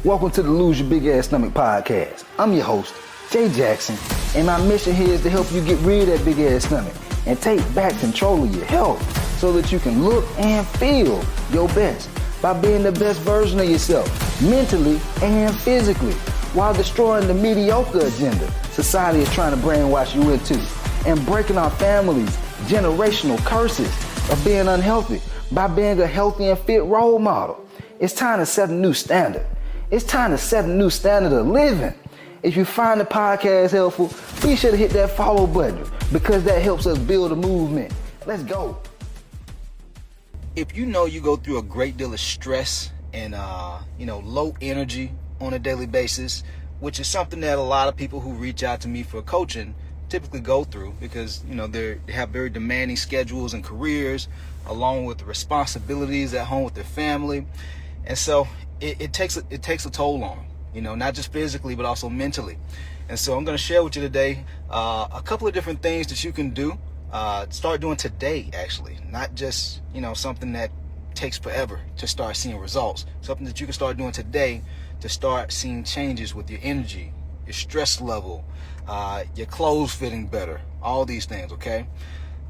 Welcome to the Lose Your Big Ass Stomach podcast. I'm your host, Jay Jackson, and my mission here is to help you get rid of that big ass stomach and take back control of your health so that you can look and feel your best by being the best version of yourself, mentally and physically, while destroying the mediocre agenda society is trying to brainwash you into, and breaking our families' generational curses of being unhealthy by being a healthy and fit role model. It's time to set a new standard. It's time to set a new standard of living. If you find the podcast helpful, be sure to hit that follow button because that helps us build a movement. Let's go. If you know you go through a great deal of stress and low energy on a daily basis, which is something that a lot of people who reach out to me for coaching typically go through because they have very demanding schedules and careers, along with the responsibilities at home with their family, and so it takes a toll on them, not just physically but also mentally. And so I'm going to share with you today a couple of different things that you can do, start doing today, actually, not just something that takes forever to start seeing results. Something that you can start doing today to start seeing changes with your energy, your stress level, your clothes fitting better, all these things. Okay.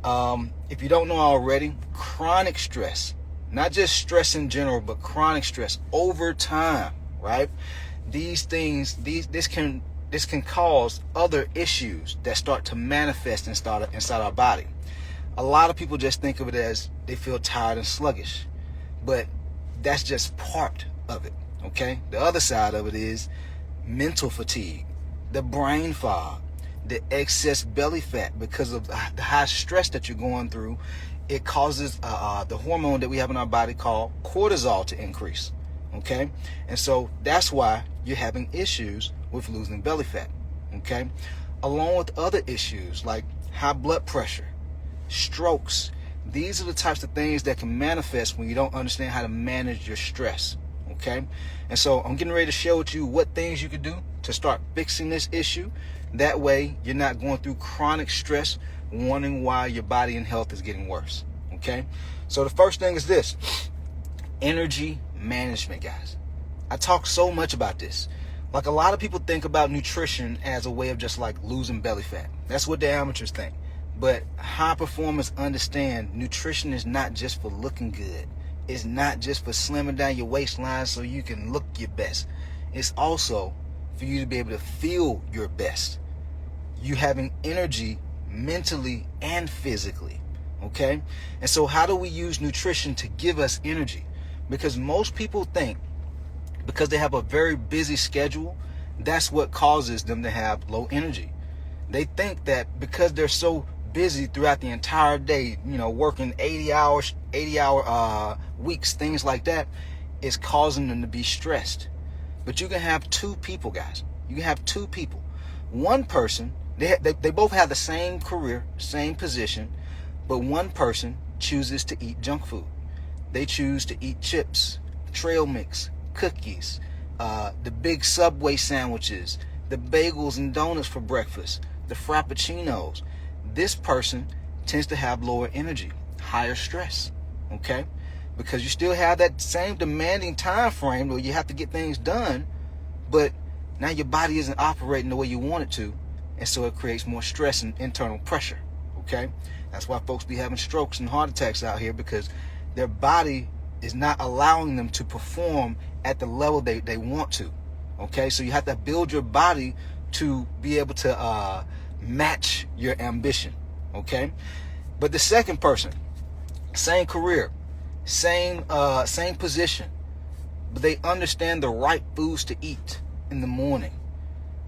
If you don't know already, chronic stress, not just stress in general, but chronic stress over time, right? These things, this can cause other issues that start to manifest inside our body. A lot of people just think of it as they feel tired and sluggish, but that's just part of it, okay? The other side of it is mental fatigue, the brain fog, the excess belly fat because of the high stress that you're going through. It causes the hormone that we have in our body called cortisol to increase, okay? And so that's why you're having issues with losing belly fat, okay? Along with other issues like high blood pressure, strokes. These are the types of things that can manifest when you don't understand how to manage your stress, okay? And so I'm getting ready to share with you what things you can do to start fixing this issue. That way you're not going through chronic stress, wondering why your body and health is getting worse, okay? So the first thing is this: energy management, guys. I talk so much about this. Like, a lot of people think about nutrition as a way of just like losing belly fat. That's what the amateurs think. But high performers understand nutrition is not just for looking good. It's not just for slimming down your waistline so you can look your best. It's also for you to be able to feel your best. You having energy mentally and physically, okay? And so how do we use nutrition to give us energy? Because most people think because they have a very busy schedule, that's what causes them to have low energy. They think that because they're so busy throughout the entire day, working 80-hour weeks, things like that, is causing them to be stressed. But you can have two people, guys. You can have two people. One person, they both have the same career, same position, but one person chooses to eat junk food. They choose to eat chips, trail mix, cookies, the big Subway sandwiches, the bagels and donuts for breakfast, the frappuccinos. This person tends to have lower energy, higher stress, okay? Because you still have that same demanding time frame where you have to get things done, but now your body isn't operating the way you want it to, and so it creates more stress and internal pressure, okay? That's why folks be having strokes and heart attacks out here, because their body is not allowing them to perform at the level they want to, okay? So you have to build your body to be able to match your ambition, okay? But the second person, same career, same position, but they understand the right foods to eat in the morning.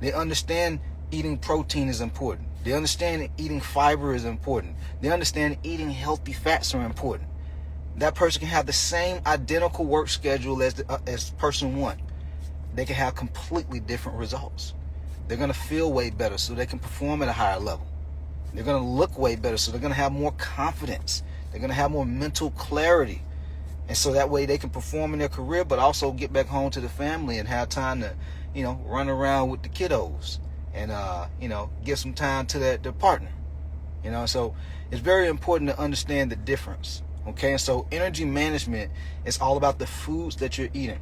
They understand eating protein is important. They understand eating fiber is important. They understand eating healthy fats are important. That person can have the same identical work schedule as person one. They can have completely different results. They're going to feel way better so they can perform at a higher level. They're going to look way better so they're going to have more confidence. They're going to have more mental clarity. And so that way they can perform in their career, but also get back home to the family and have time to, run around with the kiddos and, give some time to their partner. So it's very important to understand the difference. Okay, and so energy management is all about the foods that you're eating.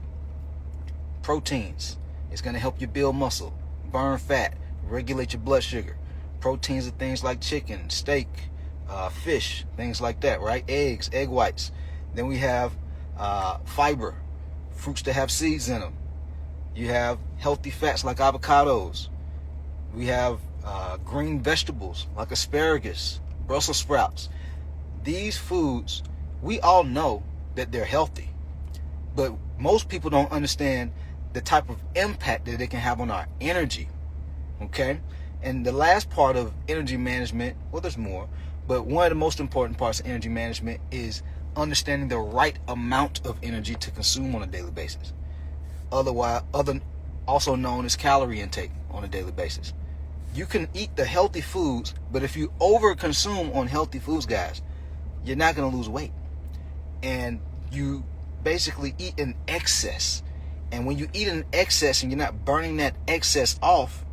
Proteins. It's going to help you build muscle, burn fat, regulate your blood sugar. Proteins are things like chicken, steak, fish, things like that, right? Eggs, egg whites. Then we have fiber, fruits that have seeds in them. You have healthy fats like avocados. We have green vegetables like asparagus, Brussels sprouts. These foods, we all know that they're healthy, but most people don't understand the type of impact that they can have on our energy, okay? And the last part of energy management, well, there's more, but one of the most important parts of energy management is understanding the right amount of energy to consume on a daily basis. Also known as calorie intake on a daily basis. You can eat the healthy foods, but if you over-consume on healthy foods, guys, you're not going to lose weight. And you basically eat in excess. And when you eat in excess and you're not burning that excess off,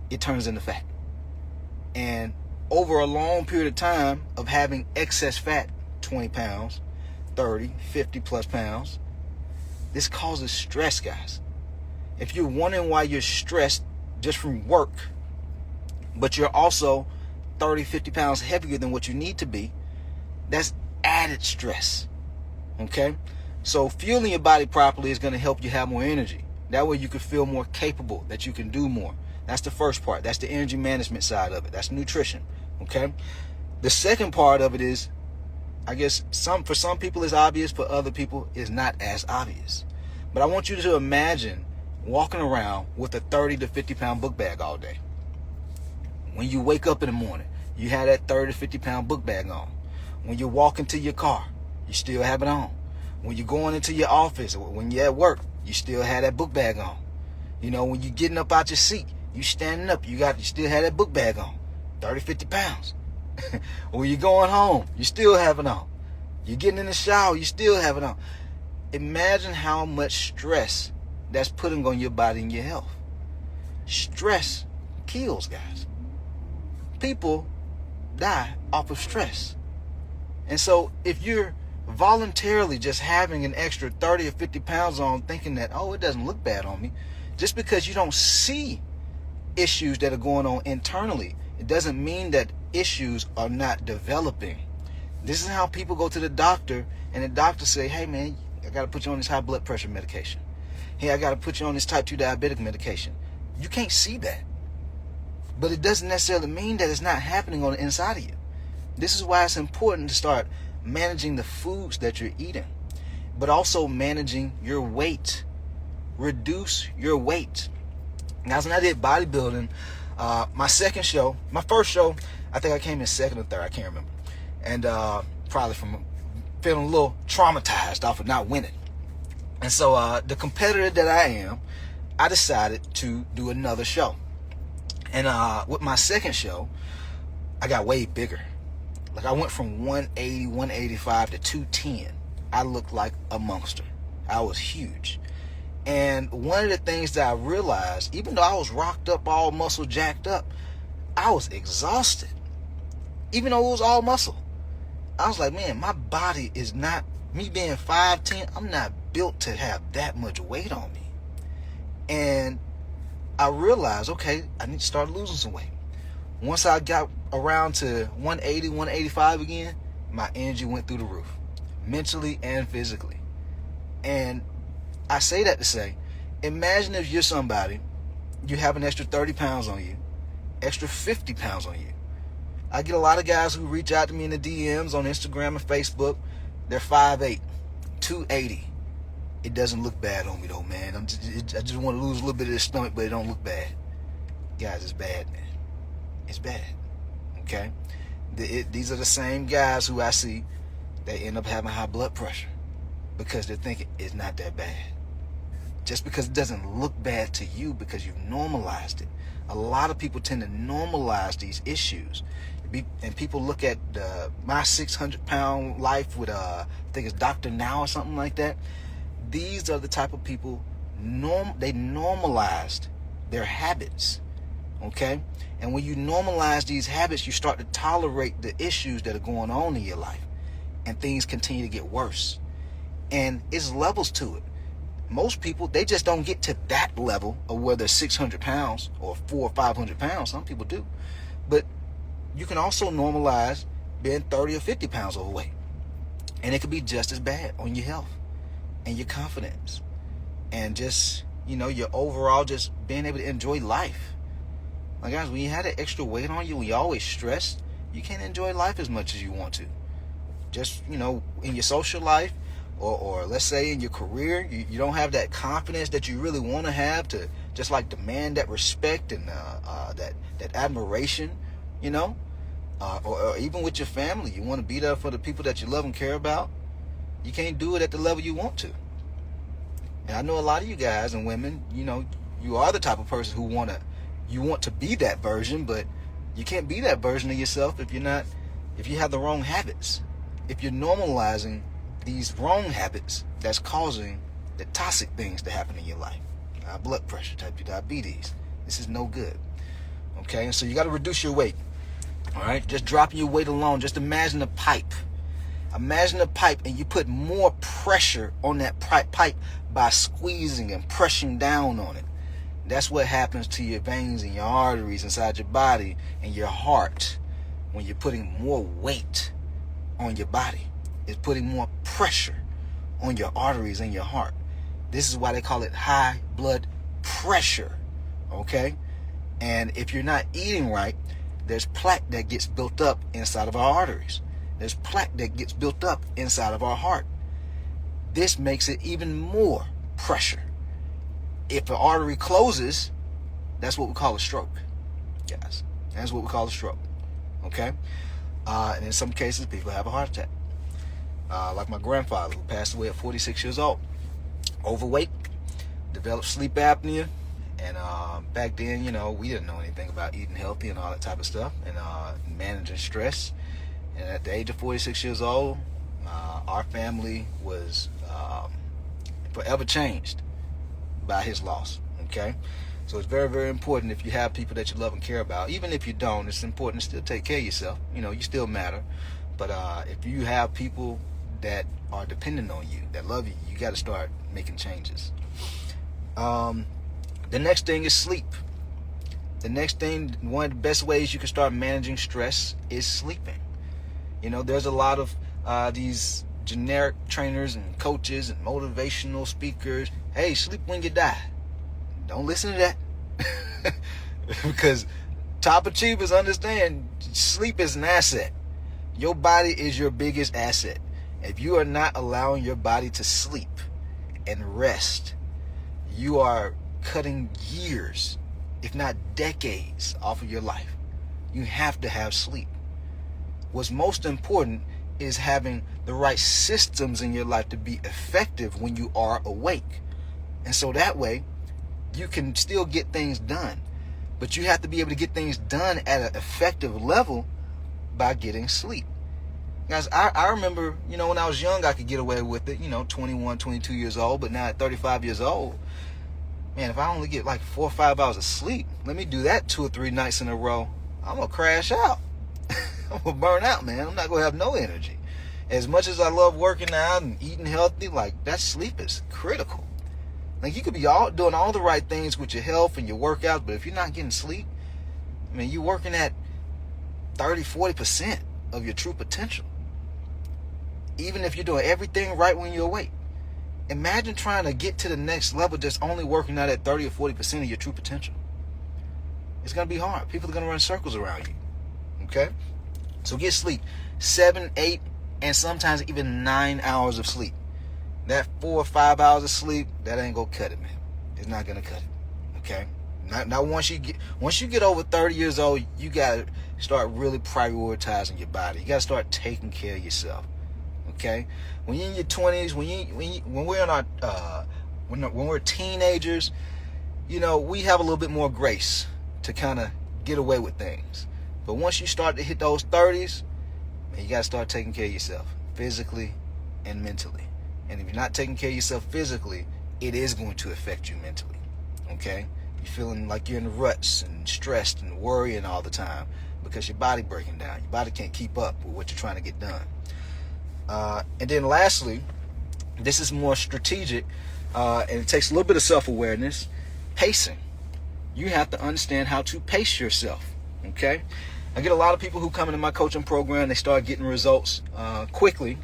it turns into fat. And over a long period of time of having excess fat, 20 pounds, 30, 50 plus pounds, this causes stress, guys. If you're wondering why you're stressed just from work, but you're also 30, 50 pounds heavier than what you need to be, that's added stress, okay? So fueling your body properly is going to help you have more energy. That way you can feel more capable, that you can do more. That's the first part. That's the energy management side of it. That's nutrition, okay? The second part of it is, I guess for some people it's obvious, for other people it's not as obvious. But I want you to imagine walking around with a 30 to 50 pound book bag all day. When you wake up in the morning, you have that 30 to 50 pound book bag on. When you walk into your car, you still have it on. When you're going into your office, or when you're at work, you still have that book bag on. You know, when you're getting up out your seat, you standing up, you still have that book bag on. 30, 50 pounds. When you're going home, you still have it on. You're getting in the shower, you still have it on. Imagine how much stress that's putting on your body and your health. Stress kills, guys. People die off of stress. And so if you're voluntarily just having an extra 30 or 50 pounds on, thinking that, oh, it doesn't look bad on me, just because you don't see issues that are going on internally, it doesn't mean that issues are not developing. This is how people go to the doctor, and the doctor say, hey man, I got to put you on this high blood pressure medication. Hey, I got to put you on this type 2 diabetic medication. You can't see that. But it doesn't necessarily mean that it's not happening on the inside of you. This is why it's important to start managing the foods that you're eating, but also managing your weight. Reduce your weight. Guys, when I did bodybuilding, my first show, I think I came in second or third, I can't remember. And probably from feeling a little traumatized off of not winning. And so the competitor that I am, I decided to do another show. And with my second show, I got way bigger. Like I went from 180, 185 to 210. I looked like a monster. I was huge. And one of the things that I realized, even though I was rocked up, all muscle jacked up, I was exhausted. Even though it was all muscle. I was like, man, my body is not, me being 5'10", I'm not built to have that much weight on me. And I realized, okay, I need to start losing some weight. Once I got around to 180, 185 again, my energy went through the roof, mentally and physically. And I say that to say, imagine if you're somebody, you have an extra 30 pounds on you, extra 50 pounds on you. I get a lot of guys who reach out to me in the DMs on Instagram and Facebook. They're 5'8", 280. It doesn't look bad on me though, man. I just want to lose a little bit of the stomach, but it don't look bad. Guys, it's bad, man. It's bad, okay? These are the same guys who I see, they end up having high blood pressure because they're thinking it's not that bad. Just because it doesn't look bad to you because you've normalized it. A lot of people tend to normalize these issues. And people look at my 600-pound life with, I think it's Dr. Now or something like that. These are the type of people, they normalized their habits, okay? And when you normalize these habits, you start to tolerate the issues that are going on in your life. And things continue to get worse. And it's levels to it. most people, they just don't get to that level of where they're 600 pounds or 400 or 500 pounds. Some people do. But you can also normalize being 30 or 50 pounds overweight. And it could be just as bad on your health and your confidence. And just, your overall just being able to enjoy life. Like, guys, when you have that extra weight on you, when you're always stressed, you can't enjoy life as much as you want to. Just, in your social life, or let's say in your career, you don't have that confidence that you really want to have to just like demand that respect and that admiration, or even with your family. You want to be there for the people that you love and care about. You can't do it at the level you want to. And I know a lot of you guys and women, you are the type of person who you want to be that version, but you can't be that version of yourself if you have the wrong habits. If you're normalizing these wrong habits that's causing the toxic things to happen in your life. High blood pressure, type 2 diabetes. This is no good. Okay, and so you got to reduce your weight. All right, just dropping your weight alone. Just imagine a pipe. Imagine a pipe, and you put more pressure on that pipe by squeezing and pressing down on it. That's what happens to your veins and your arteries inside your body and your heart when you're putting more weight on your body. It's putting more pressure on your arteries and your heart. This is why they call it high blood pressure. Okay? And if you're not eating right, there's plaque that gets built up inside of our arteries. There's plaque that gets built up inside of our heart. This makes it even more pressure. If the artery closes, that's what we call a stroke, guys. That's what we call a stroke. Okay? And in some cases, people have a heart attack. Like my grandfather, who passed away at 46 years old. Overweight, developed sleep apnea, and back then, we didn't know anything about eating healthy and all that type of stuff, and managing stress. And at the age of 46 years old, our family was forever changed by his loss. Okay? So it's very, very important if you have people that you love and care about. Even if you don't, it's important to still take care of yourself. You still matter. But if you have people that are dependent on you, that love you, you got to start making changes. The next thing is sleep. The next thing, one of the best ways you can start managing stress is sleeping. There's a lot of these generic trainers and coaches and motivational speakers. Hey, sleep when you die. Don't listen to that. Because top achievers understand sleep is an asset. Your body is your biggest asset. If you are not allowing your body to sleep and rest, you are cutting years, if not decades, off of your life. You have to have sleep. What's most important is having the right systems in your life to be effective when you are awake. And so that way, you can still get things done. But you have to be able to get things done at an effective level by getting sleep. Guys, I remember, when I was young, I could get away with it, 21, 22 years old. But now at 35 years old, man, if I only get like 4 or 5 hours of sleep, let me do that 2 or 3 nights in a row, I'm going to crash out. I'm going to burn out, man. I'm not going to have no energy. As much as I love working out and eating healthy, like, that sleep is critical. Like, you could be doing all the right things with your health and your workouts, but if you're not getting sleep, you're working at 30, 40% of your true potential. Even if you're doing everything right when you're awake. Imagine trying to get to the next level just only working out at 30 or 40% of your true potential. It's going to be hard. People are going to run circles around you. Okay? So get sleep. 7, 8, and sometimes even 9 hours of sleep. That 4 or 5 hours of sleep, that ain't going to cut it, man. It's not going to cut it. Okay? Now once you get over 30 years old, you got to start really prioritizing your body. You got to start taking care of yourself. Okay, when you're in your 20s, when we're in our when we're teenagers, we have a little bit more grace to kind of get away with things. But once you start to hit those 30s, man, you got to start taking care of yourself physically and mentally. And if you're not taking care of yourself physically, it is going to affect you mentally. Okay, you're feeling like you're in ruts and stressed and worrying all the time because your body breaking down. Your body can't keep up with what you're trying to get done. And then lastly, this is more strategic, and it takes a little bit of self-awareness. Pacing. You have to understand how to pace yourself, okay? I get a lot of people who come into my coaching program, they start getting results quickly,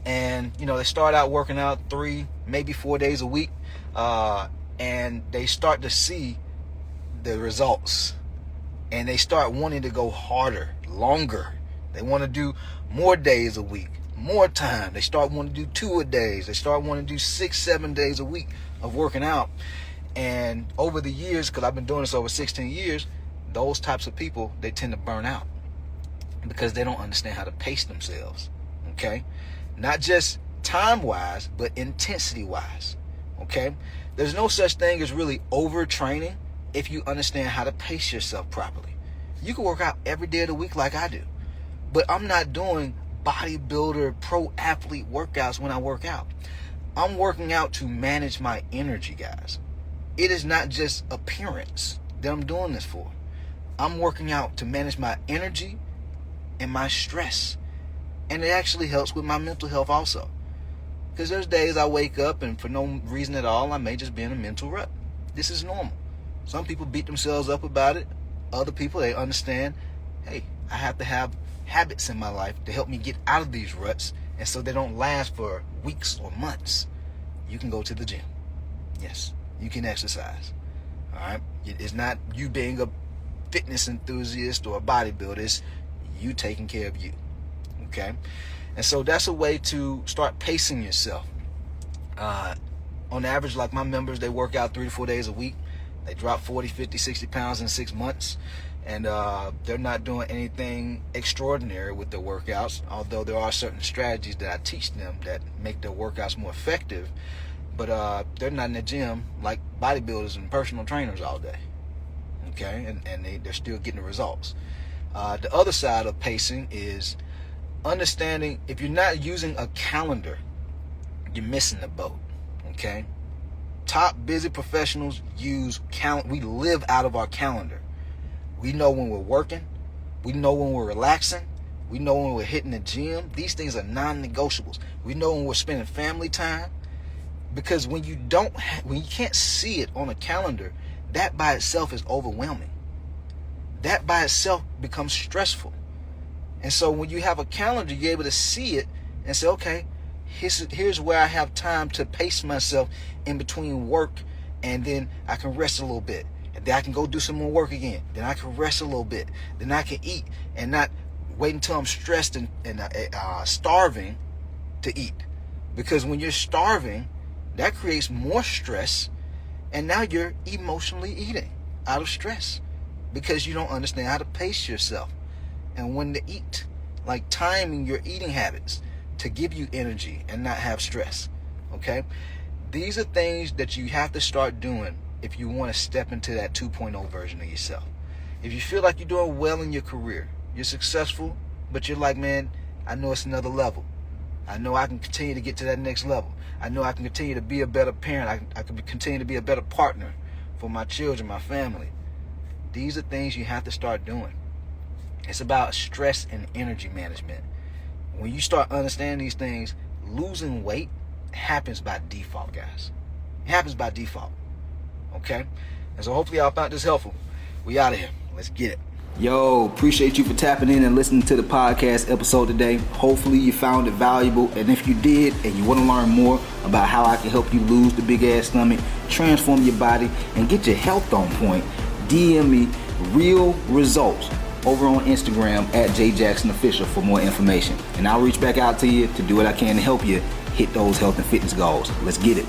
and they start out working out 3, maybe 4 days a week, and they start to see the results, and they start wanting to go harder, longer. They want to do more days a week, more time. They start wanting to do 2 a days. They start wanting to do 6, 7 days a week of working out. And over the years, because I've been doing this over 16 years, those types of people, they tend to burn out because they don't understand how to pace themselves, okay? Not just time-wise, but intensity-wise, okay? There's no such thing as really overtraining if you understand how to pace yourself properly. You can work out every day of the week like I do, but I'm not doing bodybuilder, pro athlete workouts when I work out. I'm working out to manage my energy, guys. It is not just appearance that I'm doing this for. I'm working out to manage my energy and my stress. And it actually helps with my mental health also. Because there's days I wake up and for no reason at all, I may just be in a mental rut. This is normal. Some people beat themselves up about it. Other people, they understand, hey, I have to have habits in my life to help me get out of these ruts, and so they don't last for weeks or months. You can go to the gym. Yes, you can exercise. All right? It's not you being a fitness enthusiast or a bodybuilder. It's you taking care of you. Okay? And so that's a way to start pacing yourself. On average, like my members, they work out 3 to 4 days a week. They drop 40, 50, 60 pounds in 6 months. And they're not doing anything extraordinary with their workouts, although there are certain strategies that I teach them that make their workouts more effective. But they're not in the gym like bodybuilders and personal trainers all day. Okay? And they're still getting the results. The other side of pacing is understanding if you're not using a calendar, you're missing the boat. Okay? Top busy professionals use we live out of our calendar. We know when we're working. We know when we're relaxing. We know when we're hitting the gym. These things are non-negotiables. We know when we're spending family time. Because when you can't see it on a calendar, that by itself is overwhelming. That by itself becomes stressful. And so when you have a calendar, you're able to see it and say, okay, here's where I have time to pace myself in between work, and then I can rest a little bit. And then I can go do some more work again. Then I can rest a little bit. Then I can eat and not wait until I'm stressed and starving to eat. Because when you're starving, that creates more stress, and now you're emotionally eating out of stress because you don't understand how to pace yourself and when to eat, like timing your eating habits to give you energy and not have stress. Okay? These are things that you have to start doing if you want to step into that 2.0 version of yourself. If you feel like you're doing well in your career, you're successful, but you're like, man, I know it's another level. I know I can continue to get to that next level. I know I can continue to be a better parent. I can continue to be a better partner for my children, my family. These are things you have to start doing. It's about stress and energy management. When you start understanding these things, losing weight happens by default, guys. It happens by default. Okay? And so hopefully y'all found this helpful. We out of here. Let's get it. Yo, appreciate you for tapping in and listening to the podcast episode today. Hopefully you found it valuable. And if you did and you want to learn more about how I can help you lose the big ass stomach, transform your body, and get your health on point, DM me real results over on Instagram at JJacksonOfficial for more information. And I'll reach back out to you to do what I can to help you hit those health and fitness goals. Let's get it.